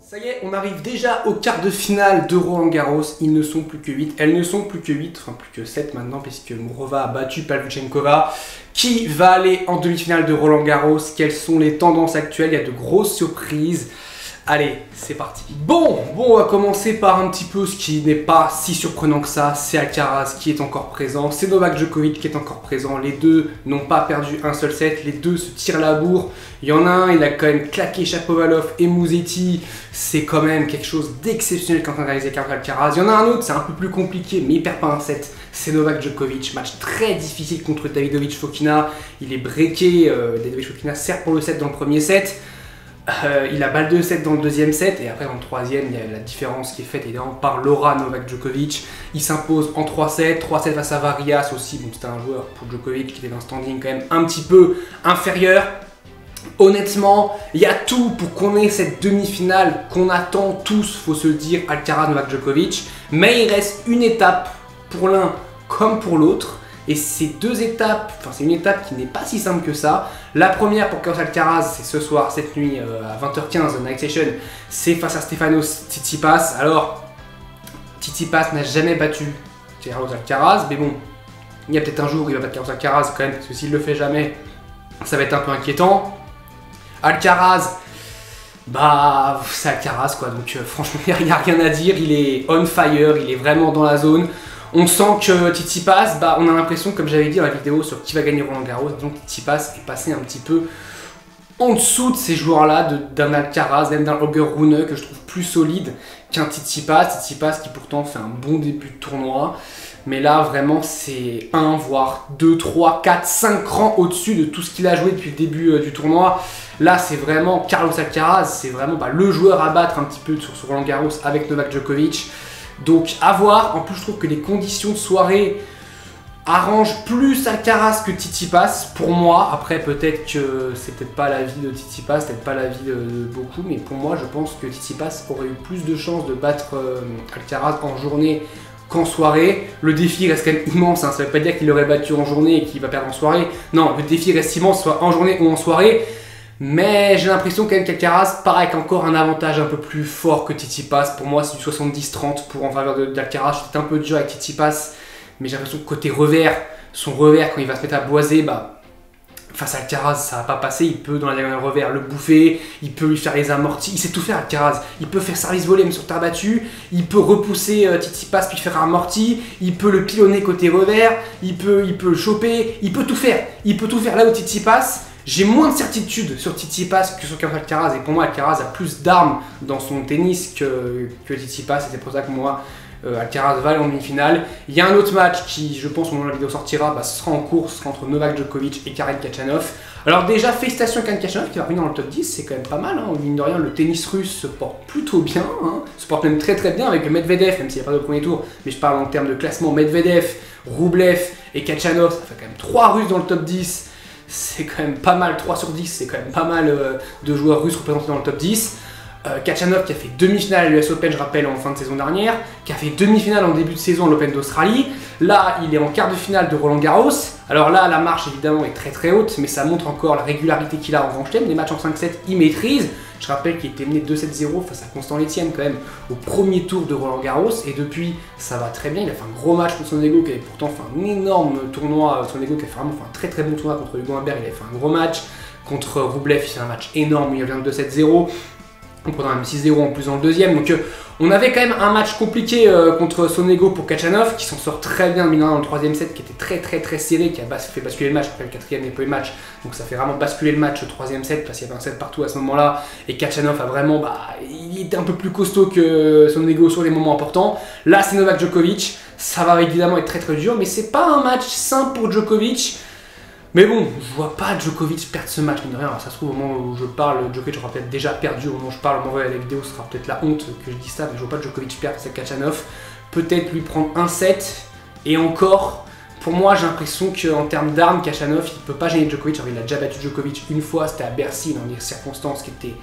Ça y est, on arrive déjà au quart de finale de Roland-Garros. Ils ne sont plus que 8. Elles ne sont plus que 8, enfin plus que 7 maintenant, puisque Mourova a battu Pavlyuchenkova. Qui va aller en demi-finale de Roland-Garros? Quelles sont les tendances actuelles? Il y a de grosses surprises. Allez, c'est parti. Bon, on va commencer par un petit peu ce qui n'est pas si surprenant que ça. C'est Alcaraz qui est encore présent, c'est Novak Djokovic qui est encore présent. Les deux n'ont pas perdu un seul set, les deux se tirent la bourre. Il y en a un, il a quand même claqué Shapovalov et Musetti. C'est quand même quelque chose d'exceptionnel quand on a réalisé Alcaraz. Il y en a un autre, c'est un peu plus compliqué, mais il perd pas un set. C'est Novak Djokovic, match très difficile contre Davidovich Fokina. Il est breaké, Davidovich Fokina sert pour le set dans le premier set. Il a balle de 7 dans le deuxième set et après dans le troisième il y a la différence qui est faite évidemment par l'aura Novak Djokovic. Il s'impose en 3-7, 3-7 face à Varias aussi, bon c'était un joueur pour Djokovic qui était dans un standing quand même un petit peu inférieur. Honnêtement, il y a tout pour qu'on ait cette demi-finale qu'on attend tous, faut se le dire, Alcaraz Novak Djokovic. Mais il reste une étape pour l'un comme pour l'autre. Et ces deux étapes, enfin c'est une étape qui n'est pas si simple que ça. La première pour Carlos Alcaraz, c'est ce soir, cette nuit à 20h15, Night Session, c'est face à Stefanos Tsitsipas. Alors, Tsitsipas n'a jamais battu Carlos Alcaraz, mais bon, il y a peut-être un jour où il va battre Carlos Alcaraz quand même, parce que s'il le fait jamais, ça va être un peu inquiétant. Alcaraz, bah c'est Alcaraz quoi, donc franchement il n'y a rien à dire, il est on fire, il est vraiment dans la zone. On sent que Tsitsipas, bah, on a l'impression, comme j'avais dit dans la vidéo sur qui va gagner Roland-Garros, donc Tsitsipas est passé un petit peu en dessous de ces joueurs-là, d'un Alcaraz, même d'un Holger Rune que je trouve plus solide qu'un Tsitsipas. Tsitsipas qui pourtant fait un bon début de tournoi. Mais là, vraiment, c'est 1, voire 2, 3, 4, 5 rangs au-dessus de tout ce qu'il a joué depuis le début du tournoi. Là, c'est vraiment Carlos Alcaraz, c'est vraiment le joueur à battre un petit peu sur Roland-Garros avec Novak Djokovic. Donc à voir, en plus je trouve que les conditions de soirée arrangent plus Alcaraz que Tsitsipas pour moi. Après peut-être que c'est peut-être pas l'avis de Tsitsipas, peut-être pas l'avis de beaucoup, mais pour moi je pense que Tsitsipas aurait eu plus de chances de battre Alcaraz en journée qu'en soirée. Le défi reste quand même immense, hein. Ça veut pas dire qu'il l'aurait battu en journée et qu'il va perdre en soirée. Non, le défi reste immense, soit en journée ou en soirée. Mais j'ai l'impression quand même qu'Alcaraz paraît avec encore un avantage un peu plus fort que Tsitsipas. Pour moi, c'est du 70-30 en faveur d'Alcaraz. C'était un peu dur avec Tsitsipas, mais j'ai l'impression que côté revers, son revers, quand il va se mettre à boiser, bah, face à Alcaraz, ça va pas passer. Il peut, dans la diagonale revers, le bouffer, il peut lui faire les amortis. Il sait tout faire, Alcaraz. Il peut faire service volé, même sur terre battue. Il peut repousser Tsitsipas puis faire amorti. Il peut le pilonner côté revers. Il peut le choper. Il peut tout faire. Il peut tout faire là où Tsitsipas. J'ai moins de certitude sur Tsitsipas que sur Alcaraz, et pour moi Alcaraz a plus d'armes dans son tennis que Tsitsipas, et c'est pour ça que moi Alcaraz va aller en demi-finale. Il y a un autre match qui, je pense, au moment où la vidéo sortira, ce sera en cours, ce sera entre Novak Djokovic et Karen Khachanov. Alors déjà, félicitations à Karen Khachanov qui va revenir dans le top 10, c'est quand même pas mal, hein. Mine de rien, le tennis russe se porte plutôt bien, hein. Se porte même très bien avec Medvedev, même s'il n'y a pas de premier tour, mais je parle en termes de classement, Medvedev, Rublev et Khachanov, ça fait quand même 3 Russes dans le top 10. C'est quand même pas mal, 3 sur 10, c'est quand même pas mal de joueurs russes représentés dans le top 10. Khachanov qui a fait demi-finale à l'US Open, je rappelle, en fin de saison dernière, qui a fait demi-finale en début de saison à l'Open d'Australie. Là, il est en quart de finale de Roland-Garros. Alors là, la marche évidemment est très haute, mais ça montre encore la régularité qu'il a en Grand Chelem. Des matchs en 5-7, il maîtrise. Je rappelle qu'il était mené 2-7-0 face à Constant Lestienne quand même au premier tour de Roland-Garros, et depuis ça va très bien. Il a fait un gros match contre Sonego qui avait pourtant fait un énorme tournoi. Sonego qui a fait vraiment un très bon tournoi contre Hugo Humbert. Il avait fait un gros match contre Rublev, il fait un match énorme, il revient de 2-7-0. On prendra même 6-0 en plus dans le deuxième. Donc on avait quand même un match compliqué contre Sonego pour Khachanov, qui s'en sort très bien dans le troisième set, qui était très serré, qui a fait basculer le match. Après le quatrième n'est pas eu le match, donc ça fait vraiment basculer le match au troisième set, parce qu'il y avait un set partout à ce moment-là, et Khachanov a vraiment, il était un peu plus costaud que Sonego sur les moments importants. Là c'est Novak Djokovic, ça va évidemment être très dur, mais c'est pas un match simple pour Djokovic. Mais bon, je vois pas Djokovic perdre ce match, mine de rien. Alors, ça se trouve, au moment où je parle, Djokovic aura peut-être déjà perdu. Au moment où je parle, au moment où la vidéo, ce sera peut-être la honte que je dise ça, mais je vois pas Djokovic perdre cette Khachanov. Peut-être lui prendre un set, et encore, pour moi, j'ai l'impression qu'en termes d'armes, Khachanov, il peut pas gagner Djokovic. Alors, il a déjà battu Djokovic une fois, c'était à Bercy, dans des circonstances qui étaient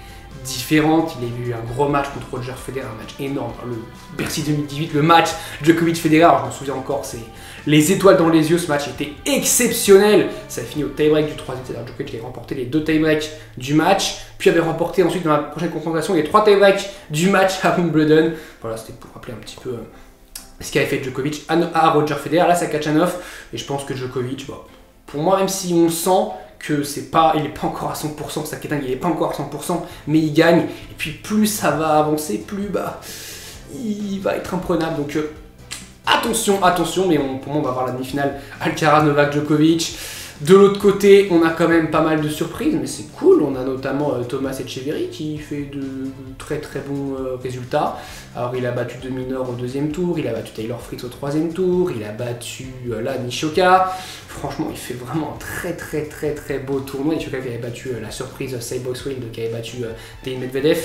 différente. Il a eu un gros match contre Roger Federer, un match énorme, le Bercy 2018, le match Djokovic-Federer, je m'en souviens encore, c'est les étoiles dans les yeux, ce match était exceptionnel. Ça a fini au tie-break du 3e set. Djokovic avait remporté les 2 tie-breaks du match, puis avait remporté ensuite dans la prochaine confrontation les 3 tie-breaks du match à Wimbledon. Voilà, c'était pour rappeler un petit peu ce qu'avait fait Djokovic à Roger Federer. Là, c'est Khachanov, et je pense que Djokovic, pour moi, même si on sent que il n'est pas encore à 100%, Saketin, il n'est pas encore à 100%, mais il gagne. Et puis plus ça va avancer, plus il va être imprenable. Donc attention, mais pour moi on va avoir la demi-finale Alcaraz, Novak, Djokovic. De l'autre côté, on a quand même pas mal de surprises, mais c'est cool. On a notamment Thomas Etcheverry qui fait de très très bons résultats. Alors il a battu De Minaur au 2e tour, il a battu Taylor Fritz au 3e tour, il a battu Nishioka. Franchement, il fait vraiment un très beau tournoi. Nishioka qui avait battu la surprise Seibox Wind qui avait battu Daniil Medvedev.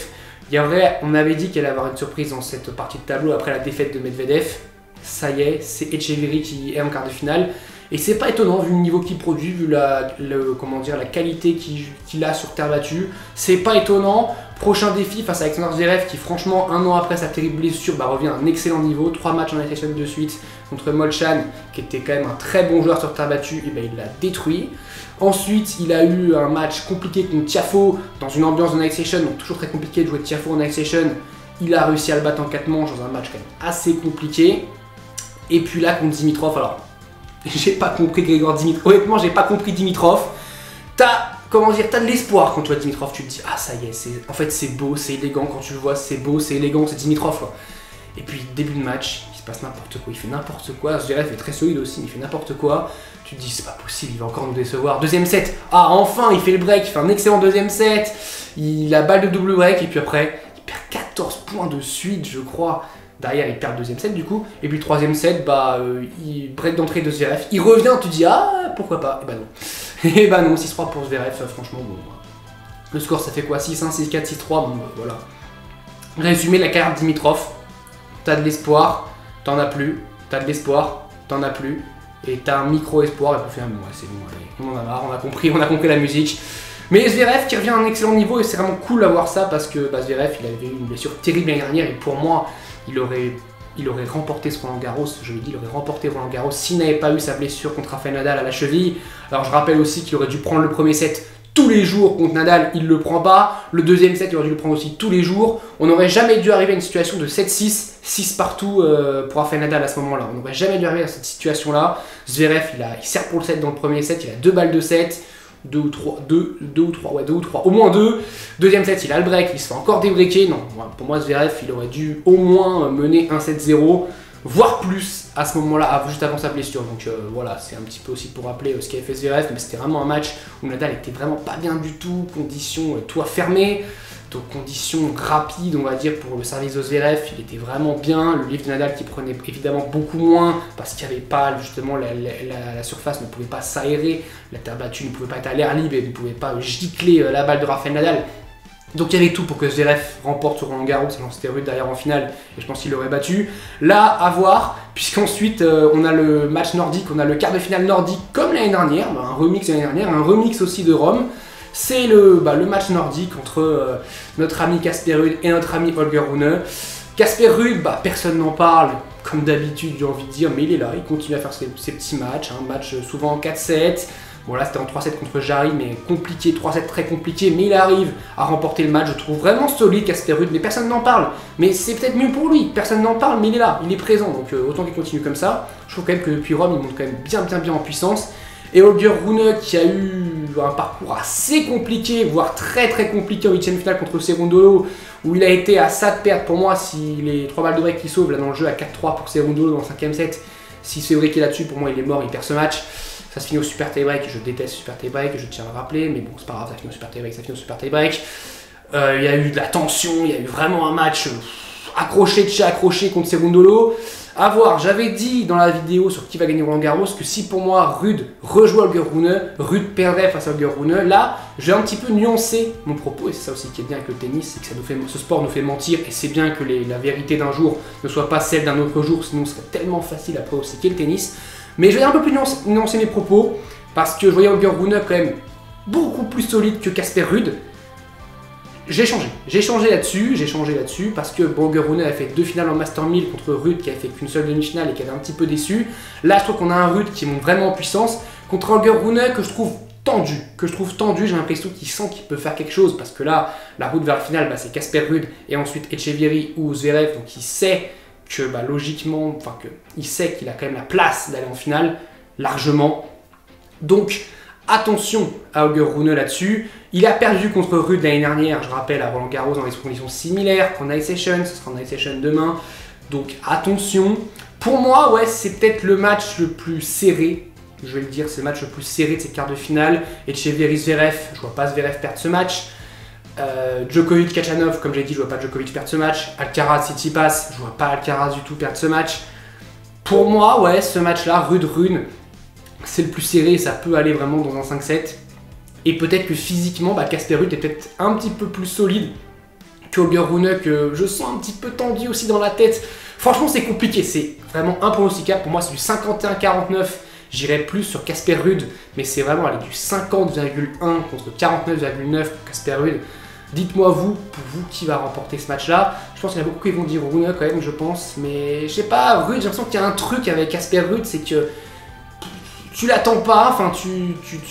On avait dit qu'il allait avoir une surprise dans cette partie de tableau après la défaite de Medvedev. Ça y est, c'est Etcheverry qui est en quart de finale. Et c'est pas étonnant vu le niveau qu'il produit, vu la qualité qu'il a sur terre battue. C'est pas étonnant. Prochain défi face à Alexander Zverev qui franchement un an après sa terrible blessure revient à un excellent niveau. 3 matchs en session de suite contre Molchan qui était quand même un très bon joueur sur terre battue, et il l'a détruit. Ensuite il a eu un match compliqué contre Tiafoe dans une ambiance de night session, donc toujours très compliqué de jouer Tiafoe en night session. Il a réussi à le battre en 4 manches dans un match quand même assez compliqué. Et puis là contre Dimitrov, alors j'ai pas compris Grigor Dimitrov, honnêtement j'ai pas compris Dimitrov. T'as de l'espoir quand tu vois Dimitrov, tu te dis ah ça y est, en fait c'est beau, c'est élégant, quand tu le vois c'est beau, c'est élégant, c'est Dimitrov quoi. Et puis début de match, il se passe n'importe quoi, il fait n'importe quoi, Zverev est très solide aussi, il fait n'importe quoi, tu te dis c'est pas possible, il va encore nous décevoir. 2e set, ah enfin il fait le break, il fait un excellent 2e set, il a balle de double break et puis après il perd 14 points de suite je crois. Derrière, il perd le 2e set du coup. Et puis le 3e set, il break d'entrée de Zverev. Il revient, tu dis, ah, pourquoi pas. Et bah non. 6-3 pour Zverev, franchement, bon. Le score, ça fait quoi? 6-1, 6-4, 6-3, bon, voilà. Résumé, la carrière de Dimitrov. T'as de l'espoir, t'en as plus. T'as de l'espoir, t'en as plus. Et t'as un micro-espoir, et puis finalement, c'est bon, allez, on en a marre, on a compris la musique. Mais Zverev qui revient à un excellent niveau, et c'est vraiment cool d'avoir ça, parce que Zverev, il avait eu une blessure terrible l'année dernière, et pour moi, il aurait remporté ce Roland Garros, je l'ai dit, il aurait remporté Roland Garros s'il n'avait pas eu sa blessure contre Rafael Nadal à la cheville. Alors je rappelle aussi qu'il aurait dû prendre le 1er set tous les jours contre Nadal, il ne le prend pas. Le 2e set, il aurait dû le prendre aussi tous les jours. On n'aurait jamais dû arriver à une situation de 7-6, 6 partout pour Rafael Nadal à ce moment-là. On n'aurait jamais dû arriver à cette situation-là. Zverev, il sert pour le set dans le 1er set, il a 2 balles de set. 2 ou 3, au moins 2. 2e set, il a le break, il se fait encore débreaker. Non, pour moi, Zverev, il aurait dû au moins mener 1-7-0, voire plus à ce moment-là, juste avant sa blessure. Donc voilà, c'est un petit peu aussi pour rappeler ce qu'avait fait Zverev, mais c'était vraiment un match où Nadal était vraiment pas bien du tout, conditions toit fermé. Donc conditions rapides, on va dire, pour le service de Zverev, il était vraiment bien. Le livre de Nadal qui prenait évidemment beaucoup moins parce qu'il n'y avait pas, justement, la surface ne pouvait pas s'aérer, la terre battue ne pouvait pas être à l'air libre et ne pouvait pas gicler la balle de Rafael Nadal. Donc il y avait tout pour que Zverev remporte sur Roland Garros, alors c'était rude derrière en finale et je pense qu'il l'aurait battu. Là, à voir, puisqu'ensuite on a le match nordique, on a le quart de finale nordique comme l'année dernière, un remix l'année dernière, un remix aussi de Rome. C'est le match nordique entre notre ami Casper Ruud et notre ami Holger Rune. Casper Ruud, personne n'en parle, comme d'habitude j'ai envie de dire, mais il est là, il continue à faire ses petits matchs, un match souvent en 4-7. Bon là c'était en 3-7 contre Jarry, mais compliqué, 3-7 très compliqué, mais il arrive à remporter le match. Je trouve vraiment solide Casper Ruud, mais personne n'en parle. Mais c'est peut-être mieux pour lui, personne n'en parle, mais il est là, il est présent, donc autant qu'il continue comme ça. Je trouve quand même que depuis Rome, il monte quand même bien en puissance. Et Holger Rune qui a eu un parcours assez compliqué, voire très compliqué en 8e finale contre Cerundolo, où il a été à ça de perdre pour moi si les 3 balles de break qui sauvent là dans le jeu à 4-3 pour Cerundolo dans le 5e set. S'il se fait breaker là-dessus, pour moi il est mort, il perd ce match. Ça se finit au super tie-break, je déteste super tie-break, je tiens à le rappeler, mais bon c'est pas grave, ça finit au super tie-break, il y a eu de la tension, il y a eu vraiment un match accroché de chez accroché contre Cerundolo. A voir, j'avais dit dans la vidéo sur qui va gagner Roland Garros que si pour moi Ruud rejouait Holger Rune, Ruud perdrait face à Holger Rune. Là, je vais un petit peu nuancer mon propos, et c'est ça aussi qui est bien avec le tennis, c'est que ce sport nous fait mentir, et c'est bien que la vérité d'un jour ne soit pas celle d'un autre jour, sinon ce serait tellement facile après aussi qu'est le tennis. Mais je vais un peu plus nuancer mes propos, parce que je voyais Holger Rune quand même beaucoup plus solide que Casper Ruud. J'ai changé là-dessus parce que Holger Rune a fait 2 finales en Master 1000 contre Ruud qui a fait qu'une seule demi-finale et qui avait un petit peu déçu. Là je trouve qu'on a un Ruud qui monte vraiment en puissance contre Holger Rune que je trouve tendu, j'ai l'impression qu'il sent qu'il peut faire quelque chose parce que là la route vers la finale c'est Casper Ruud et ensuite Etcheverry ou Zverev, donc il sait que logiquement, il sait qu'il a quand même la place d'aller en finale largement. Donc attention à Holger Rune là-dessus. Il a perdu contre Ruud l'année dernière, je rappelle, à Roland Garros dans des conditions similaires qu'en Ice Session, ce sera en Ice Session demain. Donc attention. Pour moi, ouais, c'est peut-être le match le plus serré. Je vais le dire, c'est le match le plus serré de ces quarts de finale. Etcheverry Zverev, je vois pas Zverev perdre ce match. Djokovic Kachanov, comme j'ai dit, je vois pas Djokovic perdre ce match. Alcaraz Tsitsipas, je vois pas Alcaraz du tout perdre ce match. Pour moi, ouais, ce match-là, Ruud Rune, c'est le plus serré, ça peut aller vraiment dans un 5-7. Et peut-être que physiquement, Casper Ruud est peut-être un petit peu plus solide que Holger Rune, que je sens un petit peu tendu aussi dans la tête. Franchement, c'est compliqué, c'est vraiment impronosticable. Pour moi, c'est du 51-49. J'irais plus sur Casper Ruud, mais c'est vraiment aller du 50,1 contre 49,9 pour Casper Ruud. Dites-moi pour vous, qui va remporter ce match-là. Je pense qu'il y en a beaucoup qui vont dire Rune quand même, je pense. Mais je sais pas, Ruud, j'ai l'impression qu'il y a un truc avec Casper Ruud, c'est que tu l'attends pas, tu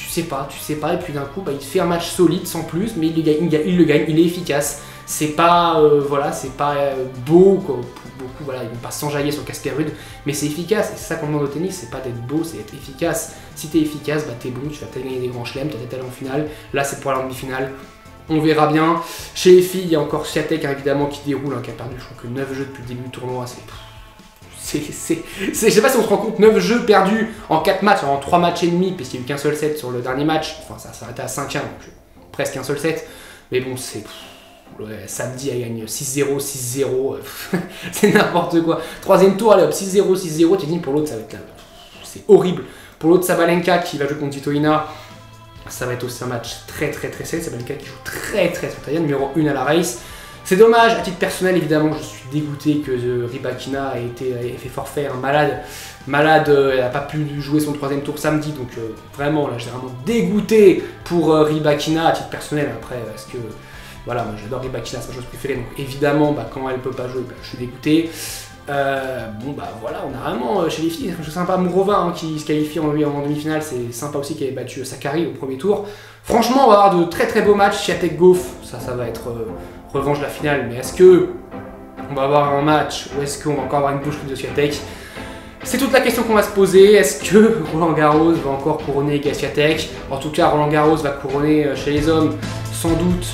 sais pas, et puis d'un coup, il fait un match solide sans plus, mais il le gagne, il est efficace. C'est pas, c'est pas beau, quoi. Beaucoup, voilà, ils vont pas s'enjailler sur Casper Ruud, mais c'est efficace, et c'est ça qu'on demande au tennis, c'est pas d'être beau, c'est d'être efficace. Si t'es efficace, t'es bon, tu vas peut-être gagner des grands chelems, t'as peut-être aller en finale, là c'est pour la demi-finale. On verra bien. Chez les filles, il y a encore Swiatek évidemment qui déroule, qui a perdu je crois que 9 jeux depuis le début du tournoi, je sais pas si on se rend compte, 9 jeux perdus en 4 matchs, en 3 matchs et demi, puisqu'il n'y a eu qu'un seul set sur le dernier match. Enfin, ça s'arrêtait à 5-1, donc presque un seul set. Mais bon, c'est... samedi, elle gagne 6-0, 6-0, c'est n'importe quoi. Troisième tour, allez hop, 6-0, 6-0, tu dis pour l'autre, ça va être... c'est horrible. Pour l'autre, Sabalenka qui va jouer contre Svitolina, ça va être aussi un match très serré. Sabalenka qui joue très sur numéro 1 à la race. C'est dommage, à titre personnel évidemment, je suis dégoûté que Rybakina ait fait forfait, malade, elle n'a pas pu jouer son 3e tour samedi, donc vraiment là j'ai vraiment dégoûté pour Rybakina à titre personnel. Après, parce que voilà, moi j'adore Rybakina, c'est ma chose préférée, donc évidemment quand elle peut pas jouer, je suis dégoûté. Voilà, on a vraiment chez les filles, c'est sympa, Mourova qui se qualifie en demi-finale, c'est sympa aussi qu'elle ait battu Sakkari au premier tour. Franchement, on va avoir de très beaux matchs. Swiatek Gauff, ça va être revanche de la finale, mais est-ce que on va avoir un match ou est-ce qu'on va encore avoir une bouche de Swiatek? C'est toute la question qu'on va se poser. Est-ce que Roland Garros va encore couronner Swiatek? En tout cas, Roland Garros va couronner chez les hommes sans doute.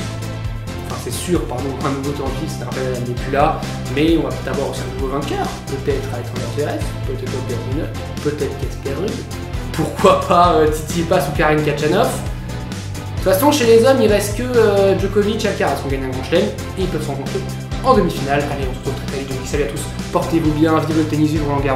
C'est sûr, un nouveau tennis, Raphaël n'est plus là, mais on va peut-être avoir aussi un nouveau vainqueur, peut-être Alexander Zverev, peut-être Holger Rune, peut-être Casper Ruud, pourquoi pas Tsitsipas ou Karen Khachanov. De toute façon, chez les hommes, il reste que Djokovic et Alcaraz qui ont gagné un grand chelem, et ils peuvent se rencontrer en demi-finale. Allez, on se retrouve très vite, donc salut à tous, portez-vous bien, vive le tennis, vive Roland Garros.